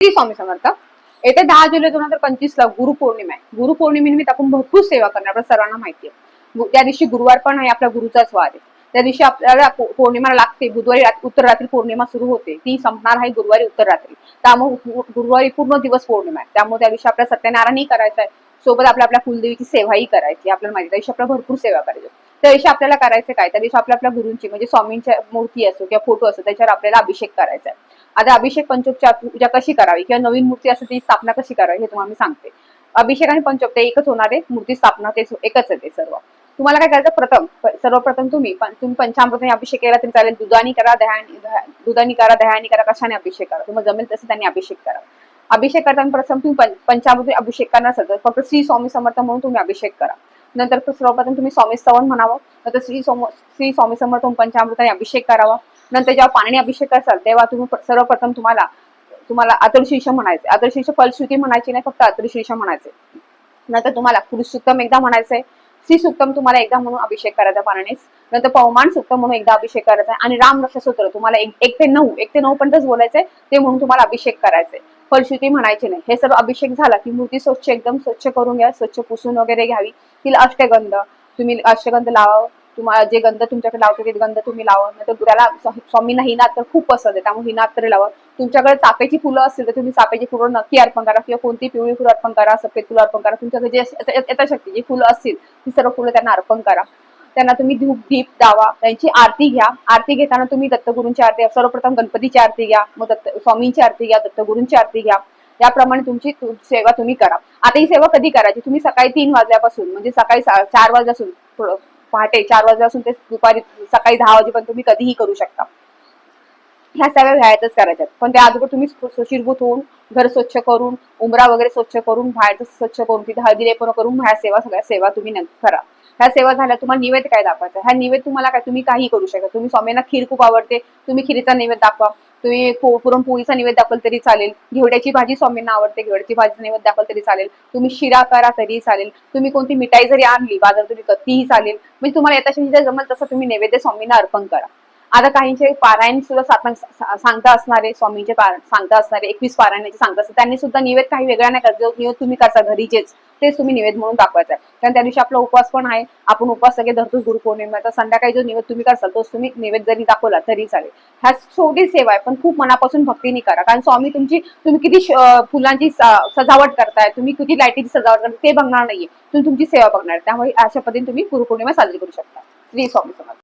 श्री स्वामी समर्थ. येत्या 10 जुलै 2025 ला गुरुपौर्णिमा आहे. गुरुपौर्णिमेनिमित्त आपण भरपूर सेवा करणार, आपल्या सर्वांना माहिती आहे. त्या दिवशी गुरुवार पण आहे, आपल्या गुरुचाच वार आहे. त्या दिवशी आपल्याला पौर्णिमा लागते, बुधवारी उत्तर रात्री पौर्णिमा सुरू होते, ती संपणार आहे गुरुवारी उत्तर रात्री. त्यामुळे गुरुवारी पूर्ण दिवस पौर्णिमा आहे. त्यामुळे त्या दिवशी आपल्या सत्यनारायणही करायचं आहे, सोबत आपल्या कुलदेवीची सेवाही करायची. आपल्याला माहिती, त्या दिवशी आपल्याला भरपूर सेवा करायची. त्या दिवशी आपल्याला करायचं काय, त्या दिवशी आपल्या गुरूंची म्हणजे स्वामींच्या मूर्ती असो किंवा फोटो असो, त्याच्यावर आपल्याला अभिषेक करायचा आहे. आता अभिषेक पंचोपचार पूजा कशी करावी किंवा नवीन मूर्ती असेल ती स्थापना कशी करावी हे तुम्हाला मी सांगते. अभिषेक आणि पंचोपचार एकच होणार आहे, मूर्ती स्थापना ते एकच आहे. ते सर्व तुम्हाला काय करायचं, सर्वप्रथम तुम्ही पंचामृताने अभिषेक केला तरी चालेल, दुधानी करा, दह्यानी करा, कशाने अभिषेक करा, तुम्हाला जमेल तसं त्यांनी अभिषेक करा. अभिषेक करताना प्रथम तुम्ही पंचामृत अभिषेक करणार असेल तर फक्त श्री स्वामी समर्थ म्हणून तुम्ही अभिषेक करा. नंतर सर्वप्रथम तुम्ही स्वामी स्तवन म्हणावं, नंतर श्री स्वामी समर्थ पंचामृताने अभिषेक करावा. नंतर जेव्हा पाण्याने अभिषेक कराल तेव्हा तुम्ही सर्वप्रथम तुम्हाला अतुलशीर्ष म्हणायचे. अतुलशीर्ष फलश्रुती म्हणायची नाही, फक्त अतुलशीर्ष म्हणायचे. नंतर तुम्हाला पुरुष सुक्तम एकदा म्हणायचंय, श्री सुक्तम तुम्हाला एकदा म्हणून अभिषेक करायचा पाण्यानेच. नंतर पवमान सुक्तम म्हणून एकदा अभिषेक करायचा आहे. आणि राम रक्षा सूत्र तुम्हाला 1 ते 9 पर्यंतच बोलायचंय, ते म्हणून तुम्हाला अभिषेक करायचंय. फलश्रुती म्हणायची नाही. हे सर्व अभिषेक झाला की मूर्ती एकदम स्वच्छ करून घ्या, स्वच्छ पुसून वगैरे घ्यावी. तिला अष्टगंध तुम्ही अष्टगंध लावावं. तुम्हाला जे गंध तुमच्याकडे लावतो ते गंध तुम्ही लावा. नंतर गुराला स्वामींना हिनात तर खूप पसंत आहे, त्यामुळे हिनात तरी लावा. तुमच्याकडे चाफ्याची फुलं असतील तर तुम्ही चाफ्याची फुलं नक्की अर्पण करा, किंवा कोणती पिवळी फुलं अर्पण करा, सफेद फुलं अर्पण करा. तुमच्याकडे जे यथाशक्ती जी फुलं असतील ती सर्व फुलं त्यांना अर्पण करा. त्यांना तुम्ही धूप दीप दावा, त्यांची आरती घ्या. आरती घेताना तुम्ही दत्तगुरूंची आरती, सर्वप्रथम गणपतीची आरती घ्या, मग स्वामींची आरती घ्या, दत्तगुरूंची आरती घ्या. याप्रमाणे तुमची सेवा तुम्ही करा. आता ही सेवा कधी करायची, तुम्ही सकाळी 3 वाजल्यापासून म्हणजे सकाळी 4 वाजल्यापासून, पहाटे 4 वाजल्यापासून ते दुपारी सकाळी 10 वाजेपर्यंत तुम्ही कधीही करू शकता. ह्या सगळ्या वेळातच करायच्यात. पण त्या अगोदर तुम्ही सुशीर्भूत होऊन घर स्वच्छ करून, उमरा वगैरे स्वच्छ करून, बाहेरचं स्वच्छ करून, तिथे हळदी लेपन करून ह्या सगळ्या सेवा तुम्ही करा. ह्या सेवा झाल्या, तुम्हाला निवेद काय दाखवायचा. ह्या निवेद तुम्हाला काय, तुम्ही काही करू शकता. तुम्ही स्वामींना खीर खूप आवडते, तुम्ही खीरीचा निवेद दाखवा. तुम्ही पुरणपोळीचा निवेद दाखवल तरी चालेल. घेवड्याची भाजी स्वामींना आवडते, घेवड्याची भाजीचा निवेद दाखवल तरी चालेल. तुम्ही शिरा करा तरी चालेल. तुम्ही कोणती मिठाई जरी आणली बाजारात तुम्ही तीही चालेल. म्हणजे तुम्हाला येता जमल तसं तुम्ही नैवेद्य स्वामींना अर्पण करा. आता काहींचे पारायण सुद्धा सांगता असणारे, स्वामींचे सांगता असणारे 21 पारायणाचे सांगता असतात, त्यांनी सुद्धा निवेद काही वेगळा नाही करत. जो निवेद तुम्ही करता घरीचेच तेच तुम्ही निवेद म्हणून दाखवायचा. कारण त्या दिवशी आपला उपवास पण आहे, आपण उपवास सगळे धरतोच गुरुपौर्णिमेचा. संध्याकाळी जो निवेद तुम्ही करसाल तोच तुम्ही निवेद जरी दाखवला तरी चालेल. ह्या छोटी सेवा आहे, पण खूप मनापासून भक्तीने करा. कारण स्वामी तुम्ही किती फुलांची सजावट करताय, तुम्ही किती लाईटीची सजावट करताय ते बघणार नाहीये, तुम्ही तुमची सेवा बघणार. त्यामुळे अशा पद्धतीने तुम्ही गुरुपौर्णिमा साजरी करू शकता. श्री स्वामी समर्थ.